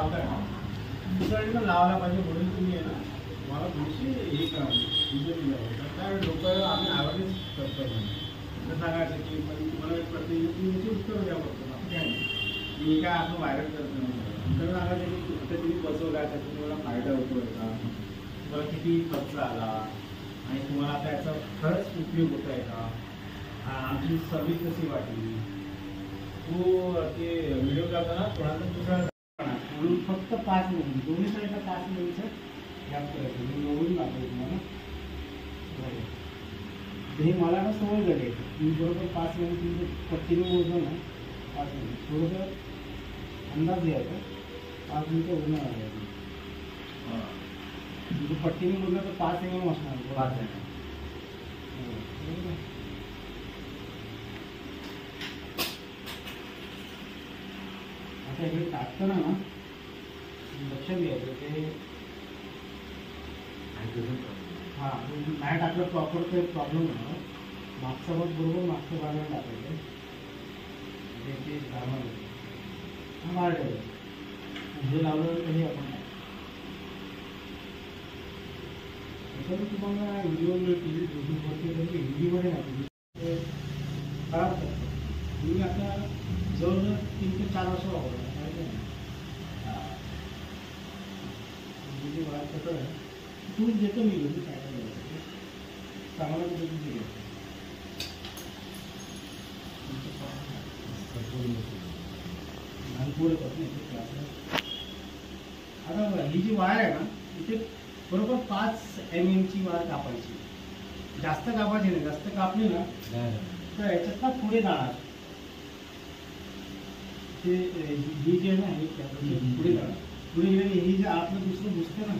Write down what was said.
लावताय ना दुसऱ्या लावायला पाहिजे म्हणून तुम्ही आहे ना मला थोडीशी हे करा काय लोक आम्ही आवाजच करतो तर सांगायचं की तुम्हाला एक प्रतिनिधी उत्तर द्या बघतो काय मी काय असं व्हायरल करत नाही तर सांगायचं की आता तुम्ही बसवला त्याचा तुम्हाला फायदा होतोय का तुम्हाला किती खर्च आला आणि तुम्हाला त्याचा खरंच उपयोग होत आहे का आमची सर्व्हिस कशी वाटली तू ते व्हिडिओ करताना थोडासा दुसरा म्हणून फक्त 5 मिनिट दोन्ही साईडला 5 मिनिटचं गॅप करायचं मी निवडून दाखवतो तुम्हाला हे मला ना सवय झाली मी बरोबर 5 मिनिट तुमचं पट्टीने मोजलं ना 5 मिनिट थोडंसं अंदाज द्यायचा 5 मिनिटं उडणार आहे म्हणजे पट्टीने मोजलं तर 5 mm असणार 5 mm आता इकडे टाकताना ना लक्षात घ्यायचं ते हां नाही टाकलं प्रॉपर ते प्रॉब्लेम होणार मागचा भाग बरोबर मागच्या भागाला टाकायचं ते घालणार हा बाहेर ठेवायचं हे लावलं तर हे आपण त्याच्यावर तुम्हाला व्हिडिओ मिळतील युट्यूबवरती हिंदीमध्ये नाही ते खराब करतात तुम्ही आता जवळजवळ 3 ते 4 वर्ष वापरला कसं आहे तूच देतो मी घेऊन काय काय चांगला पद्धतीने घ्यायचं पुढे करत आता ही जी वायर आहे ना इथे बरोबर 5 mm ची वायर कापायची जास्त कापायची नाही जास्त कापली ना तर याच्यात ना पुढे जाणार ते ही जी आहे ना हे पुढे जाणार पुढे गेले ही जे आतलं दुसरं घुसतं ना